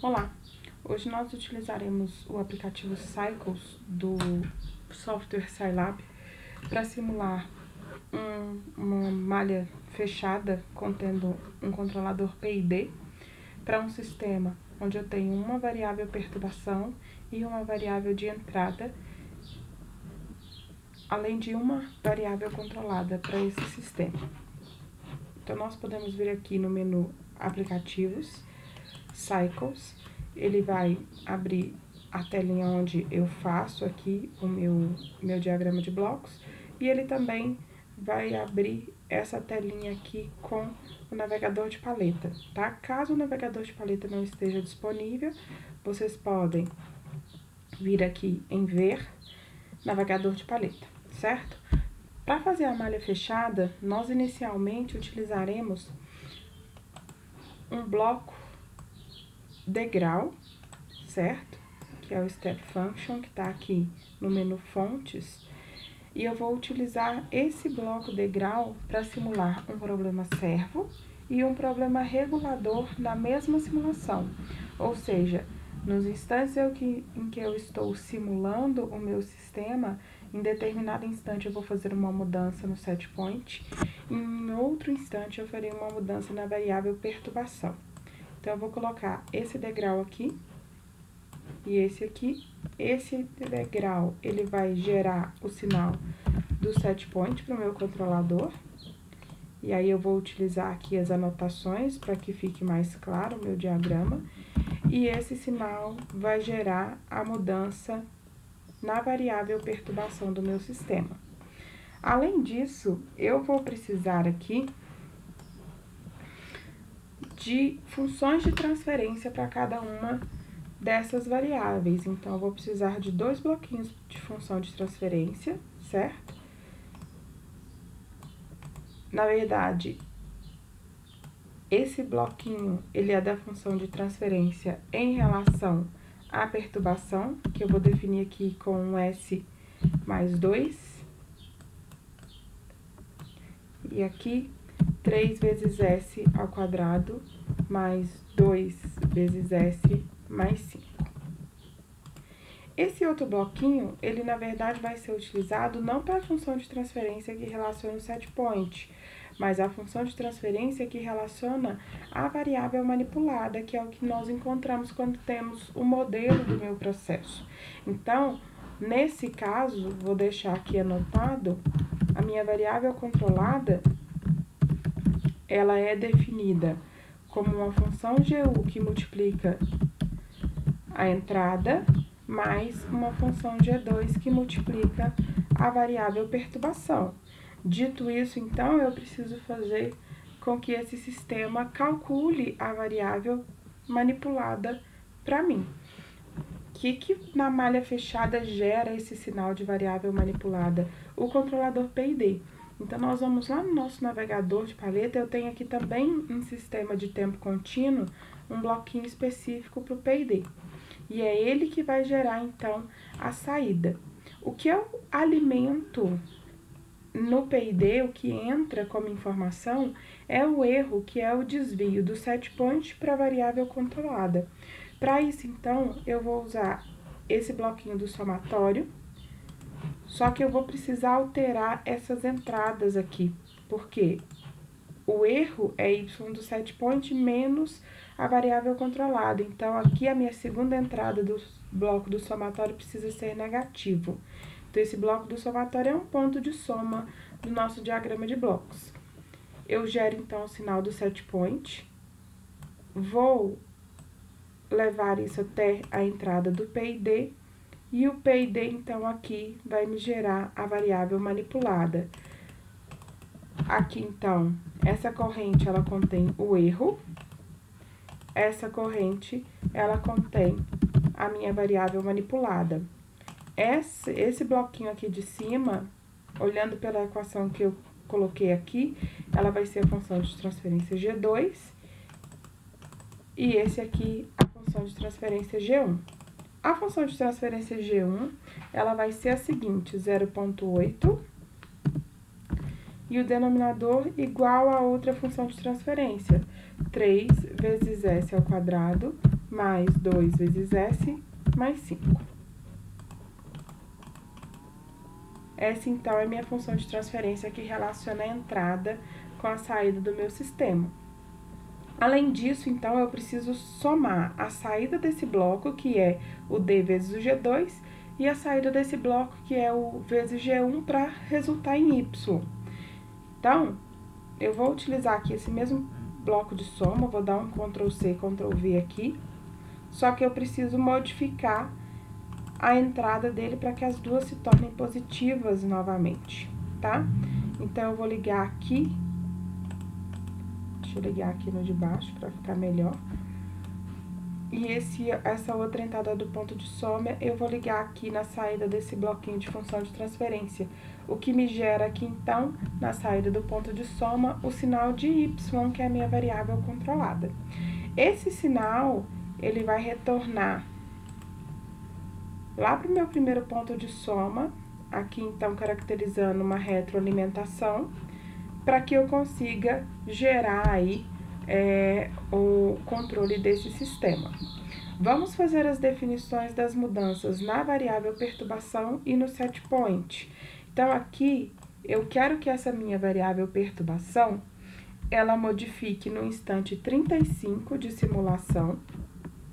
Olá! Hoje nós utilizaremos o aplicativo Cycles do software Scilab para simular uma malha fechada contendo um controlador PID para um sistema onde eu tenho uma variável perturbação e uma variável de entrada, além de uma variável controlada para esse sistema. Então, nós podemos vir aqui no menu Aplicativos, Cycles, ele vai abrir a telinha onde eu faço aqui o meu diagrama de blocos, e ele também vai abrir essa telinha aqui com o navegador de paleta, tá? Caso o navegador de paleta não esteja disponível, vocês podem vir aqui em Ver, navegador de paleta, certo? Para fazer a malha fechada, nós inicialmente utilizaremos um bloco degrau, certo? Que é o Step Function, que está aqui no menu Fontes. E eu vou utilizar esse bloco degrau para simular um problema servo e um problema regulador na mesma simulação. Ou seja, nos instantes em que eu estou simulando o meu sistema, em determinado instante eu vou fazer uma mudança no setPoint, em outro instante eu farei uma mudança na variável perturbação. Então, eu vou colocar esse degrau aqui e esse aqui. Esse degrau, ele vai gerar o sinal do setPoint para o meu controlador. E aí, eu vou utilizar aqui as anotações para que fique mais claro o meu diagrama. E esse sinal vai gerar a mudança na variável perturbação do meu sistema. Além disso, eu vou precisar aqui de funções de transferência para cada uma dessas variáveis. Então, eu vou precisar de dois bloquinhos de função de transferência, certo? Na verdade, esse bloquinho, ele é da função de transferência em relação à perturbação, que eu vou definir aqui com um S mais 2. E aqui, 3 vezes S ao quadrado mais 2 vezes S mais 5. Esse outro bloquinho, ele na verdade vai ser utilizado não para a função de transferência que relaciona o setPoint, mas a função de transferência que relaciona a variável manipulada, que é o que nós encontramos quando temos o modelo do meu processo. Então, nesse caso, vou deixar aqui anotado, a minha variável controlada, ela é definida como uma função GU que multiplica a entrada mais uma função G2 que multiplica a variável perturbação. Dito isso, então, eu preciso fazer com que esse sistema calcule a variável manipulada para mim. O que na malha fechada gera esse sinal de variável manipulada? O controlador PID. Então, nós vamos lá no nosso navegador de paleta, eu tenho aqui também em sistema de tempo contínuo um bloquinho específico para o PID. E é ele que vai gerar, então, a saída. O que eu alimento no PID, o que entra como informação, é o erro, que é o desvio do setPoint para a variável controlada. Para isso, então, eu vou usar esse bloquinho do somatório, só que eu vou precisar alterar essas entradas aqui, porque o erro é y do setPoint menos a variável controlada. Então, aqui a minha segunda entrada do bloco do somatório precisa ser negativo. Então, esse bloco do somatório é um ponto de soma do nosso diagrama de blocos. Eu gero, então, o sinal do setPoint, vou levar isso até a entrada do PID, e o PID, então, aqui vai me gerar a variável manipulada. Aqui, então, essa corrente, ela contém o erro, essa corrente, ela contém a minha variável manipulada. Esse bloquinho aqui de cima, olhando pela equação que eu coloquei aqui, ela vai ser a função de transferência G2, e esse aqui, a função de transferência G1. A função de transferência G1, ela vai ser a seguinte, 0,8, e o denominador igual a outra função de transferência, 3 vezes S ao quadrado mais 2 vezes S, mais 5. Essa, então, é minha função de transferência que relaciona a entrada com a saída do meu sistema. Além disso, então, eu preciso somar a saída desse bloco, que é o D vezes o G2, e a saída desse bloco, que é o vezes G1, para resultar em Y. Então, eu vou utilizar aqui esse mesmo bloco de soma, vou dar um Ctrl+C, Ctrl+V aqui, só que eu preciso modificar a entrada dele para que as duas se tornem positivas novamente, tá? Então, eu vou ligar aqui, deixa eu ligar aqui no de baixo para ficar melhor. E essa outra entrada do ponto de soma, eu vou ligar aqui na saída desse bloquinho de função de transferência, o que me gera aqui, então, na saída do ponto de soma, o sinal de y, que é a minha variável controlada. Esse sinal, ele vai retornar lá para o meu primeiro ponto de soma, aqui, então, caracterizando uma retroalimentação, para que eu consiga gerar aí o controle desse sistema. Vamos fazer as definições das mudanças na variável perturbação e no set point. Então, aqui, eu quero que essa minha variável perturbação, ela modifique no instante 35 de simulação,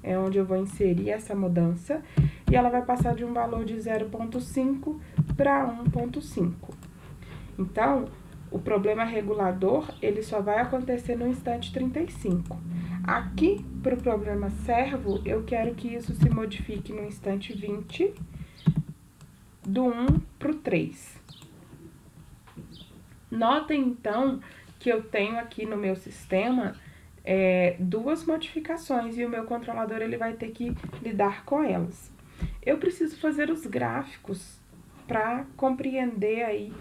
é onde eu vou inserir essa mudança, e ela vai passar de um valor de 0,5 para 1,5. Então, o problema regulador, ele só vai acontecer no instante 35. Aqui, para o problema servo, eu quero que isso se modifique no instante 20, do 1 para o 3. Notem, então, que eu tenho aqui no meu sistema duas modificações e o meu controlador ele vai ter que lidar com elas. Eu preciso fazer os gráficos para compreender aí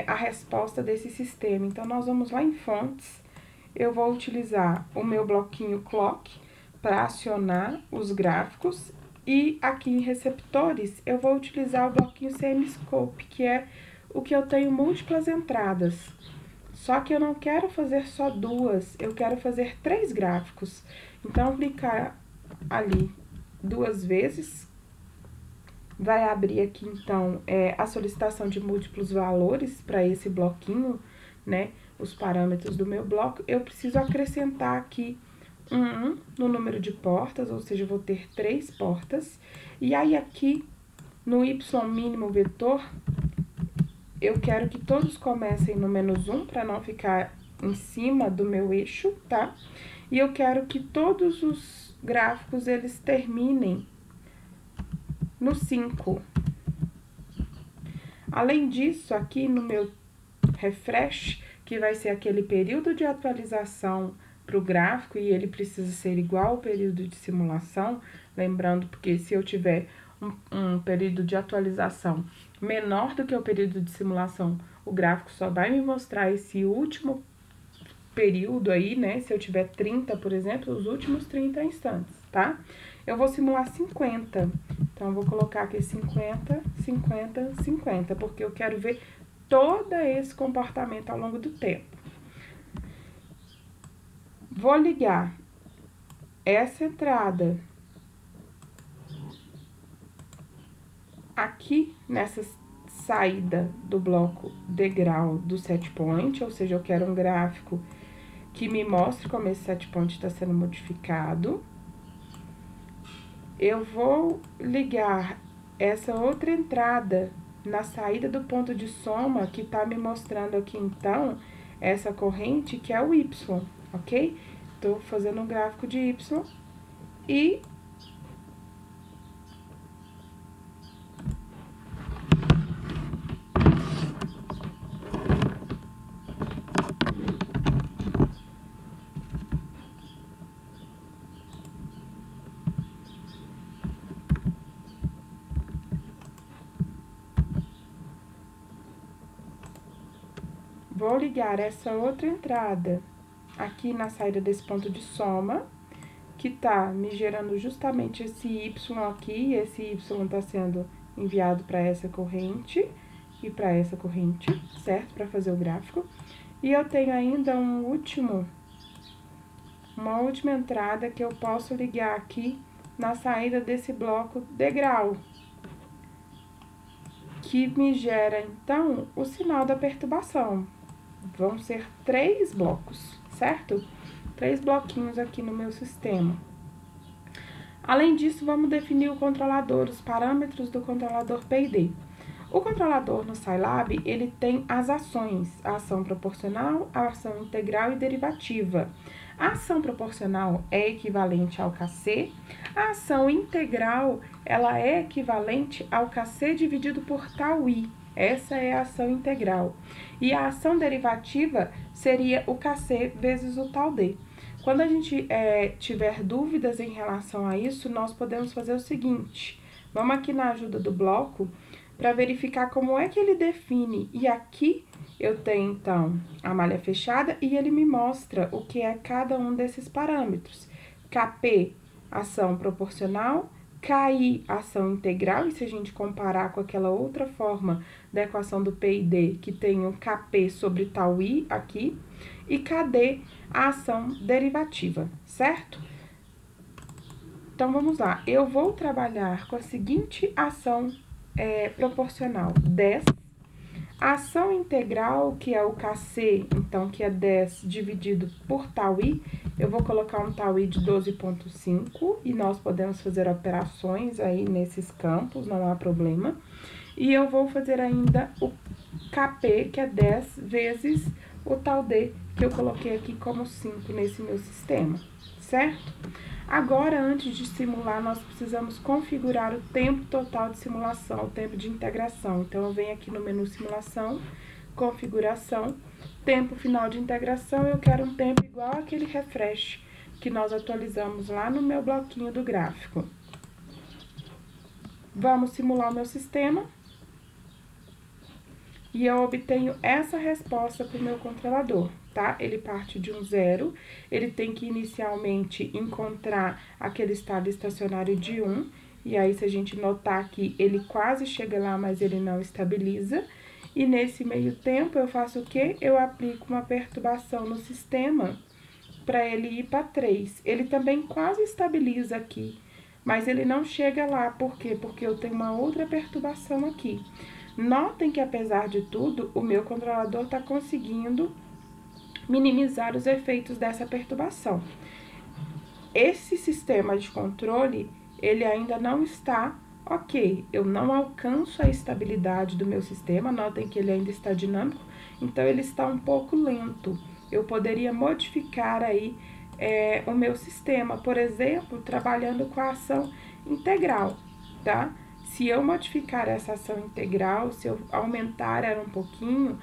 a resposta desse sistema. Então, nós vamos lá em fontes, eu vou utilizar o meu bloquinho clock para acionar os gráficos e aqui em receptores eu vou utilizar o bloquinho CMScope, que é o que eu tenho múltiplas entradas. Só que eu não quero fazer só duas, eu quero fazer 3 gráficos. Então, clicar ali 2 vezes, vai abrir aqui, então, a solicitação de múltiplos valores para esse bloquinho, né? Os parâmetros do meu bloco. Eu preciso acrescentar aqui 1 no número de portas, ou seja, eu vou ter 3 portas. E aí, aqui, no y mínimo vetor, eu quero que todos comecem no -1, para não ficar em cima do meu eixo, tá? E eu quero que todos os gráficos, eles terminem no 5. Além disso, aqui no meu refresh, que vai ser aquele período de atualização para o gráfico, e ele precisa ser igual ao período de simulação, lembrando, porque se eu tiver um período de atualização menor do que o período de simulação, o gráfico só vai me mostrar esse último período aí, né? Se eu tiver 30, por exemplo, os últimos 30 instantes, tá? Eu vou simular 50, então eu vou colocar aqui 50, 50, 50, porque eu quero ver todo esse comportamento ao longo do tempo. Vou ligar essa entrada aqui nessa saída do bloco degrau do set point, ou seja, eu quero um gráfico que me mostre como esse set point está sendo modificado. Eu vou ligar essa outra entrada na saída do ponto de soma, que está me mostrando aqui, então, essa corrente, que é o Y, ok? Estou fazendo um gráfico de Y e vou ligar essa outra entrada aqui na saída desse ponto de soma, que tá me gerando justamente esse Y aqui, esse Y tá sendo enviado para essa corrente e para essa corrente, certo? Para fazer o gráfico. E eu tenho ainda um último uma última entrada que eu posso ligar aqui na saída desse bloco degrau, que me gera, então, o sinal da perturbação. Vão ser 3 blocos, certo? 3 bloquinhos aqui no meu sistema. Além disso, vamos definir o controlador, os parâmetros do controlador PID. O controlador no Scilab, ele tem as ações, a ação proporcional, a ação integral e derivativa. A ação proporcional é equivalente ao KC, a ação integral, ela é equivalente ao KC dividido por tau I. Essa é a ação integral. E a ação derivativa seria o KC vezes o tau D. Quando a gente tiver dúvidas em relação a isso, nós podemos fazer o seguinte. Vamos aqui na ajuda do bloco para verificar como é que ele define. E aqui eu tenho, então, a malha fechada e ele me mostra o que é cada um desses parâmetros. KP, ação proporcional, KI, ação integral, e se a gente comparar com aquela outra forma da equação do PID, que tem o KP sobre tau I aqui, e KD, a ação derivativa, certo? Então, vamos lá. Eu vou trabalhar com a seguinte ação proporcional, 10. A ação integral, que é o KC, então, que é 10 dividido por tau I, eu vou colocar um tau I de 12,5 e nós podemos fazer operações aí nesses campos, não há problema. E eu vou fazer ainda o KP, que é 10 vezes o tau D, que eu coloquei aqui como 5 nesse meu sistema, certo? Agora, antes de simular, nós precisamos configurar o tempo total de simulação, o tempo de integração. Então, eu venho aqui no menu simulação, configuração, tempo final de integração, eu quero um tempo igual àquele refresh que nós atualizamos lá no meu bloquinho do gráfico. Vamos simular o meu sistema. E eu obtenho essa resposta para o meu controlador, tá? Ele parte de um 0, ele tem que inicialmente encontrar aquele estado estacionário de 1, e aí se a gente notar aqui, ele quase chega lá, mas ele não estabiliza. E nesse meio tempo, eu faço o quê? Eu aplico uma perturbação no sistema para ele ir para 3. Ele também quase estabiliza aqui, mas ele não chega lá, por quê? Porque eu tenho uma outra perturbação aqui. Notem que, apesar de tudo, o meu controlador está conseguindo minimizar os efeitos dessa perturbação. Esse sistema de controle, ele ainda não está ok. Eu não alcanço a estabilidade do meu sistema, notem que ele ainda está dinâmico, então ele está um pouco lento. Eu poderia modificar aí o meu sistema, por exemplo, trabalhando com a ação integral, tá? Se eu modificar essa ação integral, se eu aumentar ela um pouquinho,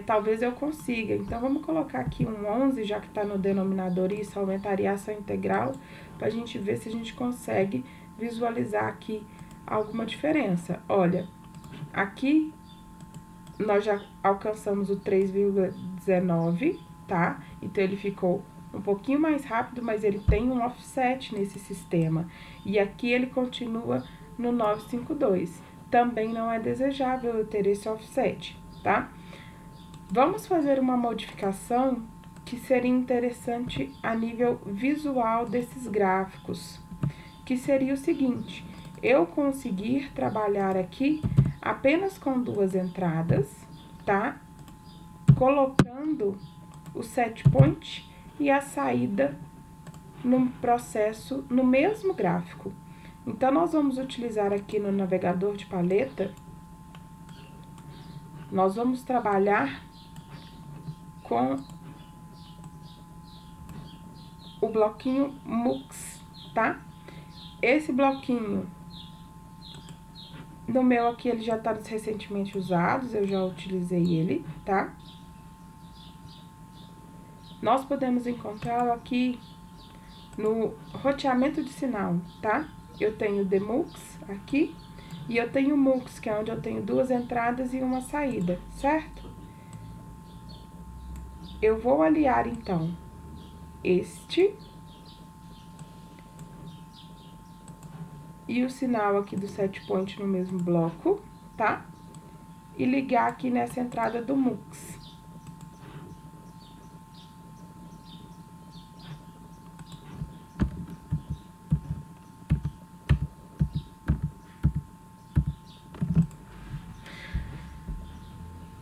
talvez eu consiga. Então, vamos colocar aqui um 11, já que está no denominador, isso aumentaria a ação integral, para a gente ver se a gente consegue visualizar aqui alguma diferença. Olha, aqui nós já alcançamos o 3,19, tá? Então, ele ficou um pouquinho mais rápido, mas ele tem um offset nesse sistema. E aqui ele continua no 952. Também não é desejável eu ter esse offset, tá? Vamos fazer uma modificação que seria interessante a nível visual desses gráficos, que seria o seguinte: eu conseguir trabalhar aqui apenas com 2 entradas, tá? Colocando o set point e a saída no processo, no mesmo gráfico. Então, nós vamos utilizar aqui no navegador de paleta, nós vamos trabalhar com o bloquinho MUX, tá? Esse bloquinho, no meu aqui, ele já tá nos recentemente usados, eu já utilizei ele, tá? Nós podemos encontrá-lo aqui no roteamento de sinal, tá? Eu tenho o DMUX aqui e eu tenho o MUX, que é onde eu tenho 2 entradas e uma saída, certo? Eu vou aliar, então, este e o sinal aqui do set point no mesmo bloco, tá? E ligar aqui nessa entrada do MUX.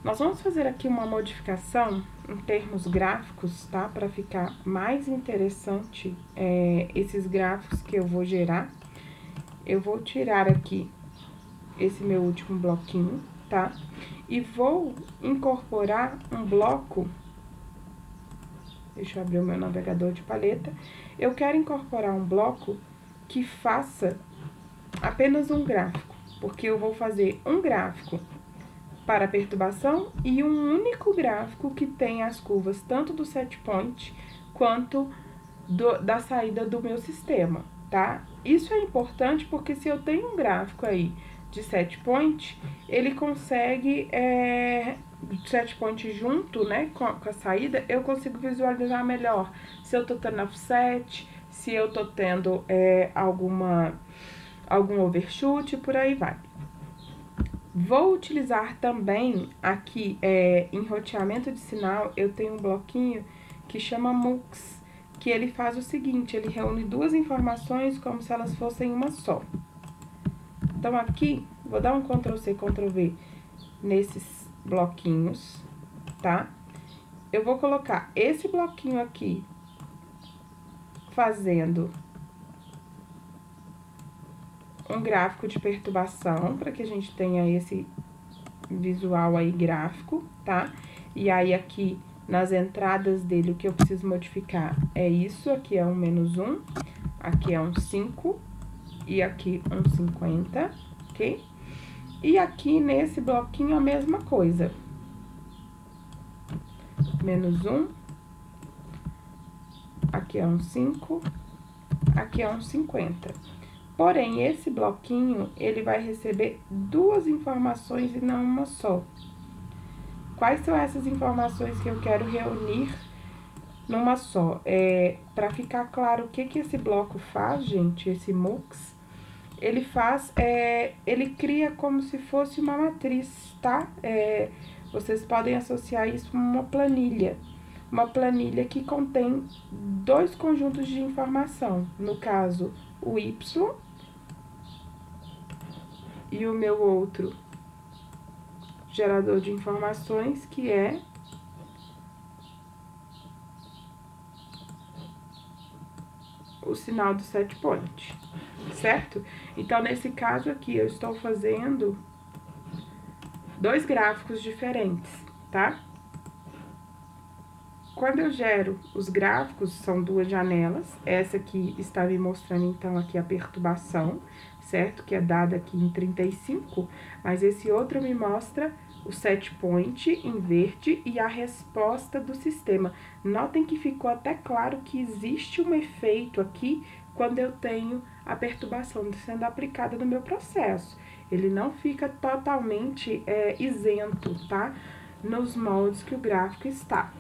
Nós vamos fazer aqui uma modificação em termos gráficos, tá? Para ficar mais interessante esses gráficos que eu vou gerar. Eu vou tirar aqui esse meu último bloquinho, tá? E vou incorporar um bloco. Deixa eu abrir o meu navegador de paleta. Eu quero incorporar um bloco que faça apenas um gráfico, porque eu vou fazer um gráfico para a perturbação e um único gráfico que tem as curvas tanto do set point quanto da saída do meu sistema, tá? Isso é importante porque se eu tenho um gráfico aí de set point, ele consegue, set point junto, né, com a saída, eu consigo visualizar melhor se eu tô tendo offset, se eu tô tendo algum overshoot, por aí vai. Vou utilizar também aqui, em roteamento de sinal, eu tenho um bloquinho que chama MUX, que ele faz o seguinte, ele reúne duas informações como se elas fossem uma só. Então, aqui, vou dar um Ctrl+C, Ctrl+V nesses bloquinhos, tá? Eu vou colocar esse bloquinho aqui fazendo um gráfico de perturbação, para que a gente tenha esse visual aí gráfico, tá? E aí, aqui, nas entradas dele, o que eu preciso modificar é isso, aqui é um -1, aqui é um 5 e aqui um 50, ok? E aqui, nesse bloquinho, a mesma coisa. -1, aqui é um 5, aqui é um 50. Porém, esse bloquinho, ele vai receber duas informações e não uma só. Quais são essas informações que eu quero reunir numa só? Para ficar claro o que esse bloco faz, gente, esse MUX, ele faz, ele cria como se fosse uma matriz, tá? Vocês podem associar isso a uma planilha que contém dois conjuntos de informação, no caso, o Y e o meu outro gerador de informações, que é o sinal do set point, certo? Então, nesse caso aqui, eu estou fazendo dois gráficos diferentes, tá? Quando eu gero os gráficos, são duas janelas. Essa aqui está me mostrando, então, aqui a perturbação, certo? Que é dada aqui em 35, mas esse outro me mostra o set point em verde e a resposta do sistema. Notem que ficou até claro que existe um efeito aqui quando eu tenho a perturbação sendo aplicada no meu processo. Ele não fica totalmente isento, tá? Nos moldes que o gráfico está.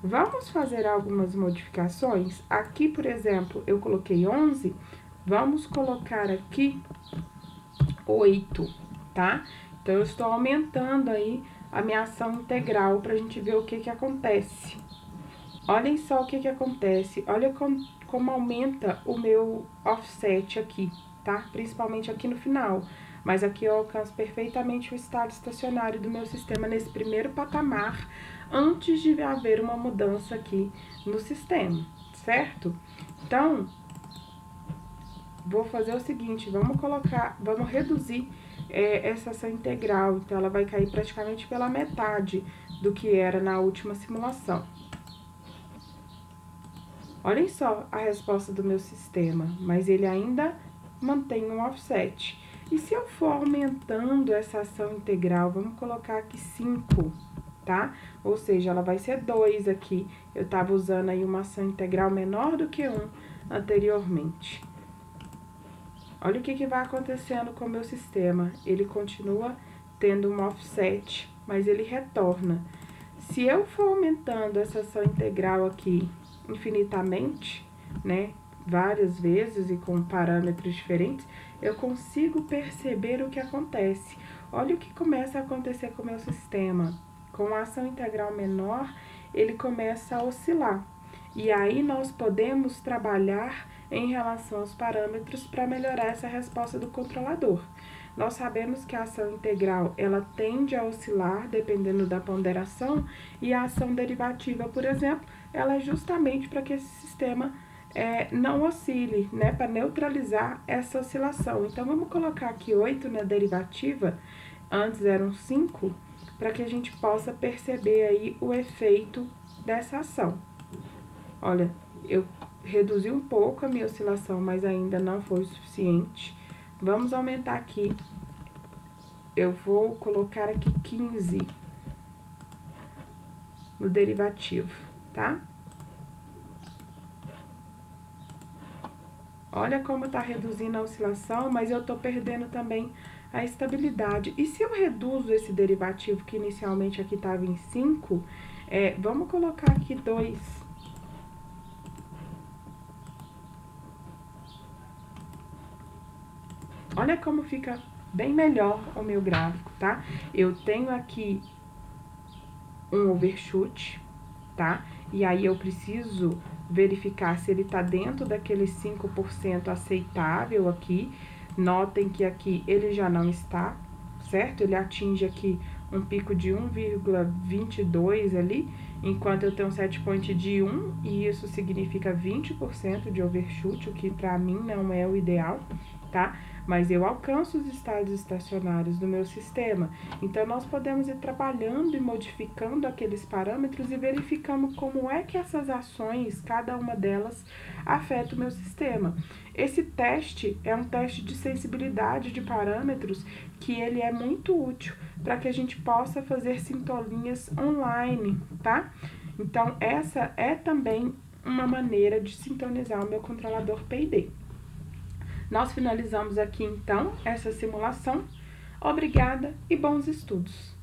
Vamos fazer algumas modificações. Aqui, por exemplo, eu coloquei 11, vamos colocar aqui 8, tá? Então, eu estou aumentando aí a minha ação integral pra gente ver o que acontece. Olhem só o que acontece, olha como aumenta o meu offset aqui, tá? Principalmente aqui no final. Mas aqui eu alcanço perfeitamente o estado estacionário do meu sistema nesse primeiro patamar, antes de haver uma mudança aqui no sistema, certo? Então, vou fazer o seguinte, vamos reduzir essa ação integral. Então, ela vai cair praticamente pela metade do que era na última simulação. Olhem só a resposta do meu sistema, mas ele ainda mantém um offset. E se eu for aumentando essa ação integral, vamos colocar aqui 5, tá? Ou seja, ela vai ser 2 aqui. Eu estava usando aí uma ação integral menor do que 1 anteriormente. Olha o que vai acontecendo com o meu sistema. Ele continua tendo um offset, mas ele retorna. Se eu for aumentando essa ação integral aqui infinitamente, né, várias vezes e com parâmetros diferentes, eu consigo perceber o que acontece. Olha o que começa a acontecer com o meu sistema. Com a ação integral menor, ele começa a oscilar. E aí, nós podemos trabalhar em relação aos parâmetros para melhorar essa resposta do controlador. Nós sabemos que a ação integral, ela tende a oscilar dependendo da ponderação, e a ação derivativa, por exemplo, ela é justamente para que esse sistema não oscile, né, para neutralizar essa oscilação. Então, vamos colocar aqui 8 na derivativa, antes eram 5, para que a gente possa perceber aí o efeito dessa ação. Olha, eu reduzi um pouco a minha oscilação, mas ainda não foi o suficiente. Vamos aumentar aqui. Eu vou colocar aqui 15 no derivativo, tá? Olha como tá reduzindo a oscilação, mas eu tô perdendo também a estabilidade. E se eu reduzo esse derivativo, que inicialmente aqui estava em 5, vamos colocar aqui 2. Olha como fica bem melhor o meu gráfico, tá? Eu tenho aqui um overshoot, tá? E aí eu preciso verificar se ele tá dentro daquele 5% aceitável aqui. Notem que aqui ele já não está, certo? Ele atinge aqui um pico de 1,22 ali, enquanto eu tenho um set point de 1, e isso significa 20% de overshoot, o que pra mim não é o ideal, tá? Mas eu alcanço os estados estacionários do meu sistema. Então, nós podemos ir trabalhando e modificando aqueles parâmetros e verificando como é que essas ações, cada uma delas, afeta o meu sistema. Esse teste é um teste de sensibilidade de parâmetros que ele é muito útil para que a gente possa fazer sintonias online, tá? Então, essa é também uma maneira de sintonizar o meu controlador P&D. Nós finalizamos aqui, então, essa simulação. Obrigada e bons estudos!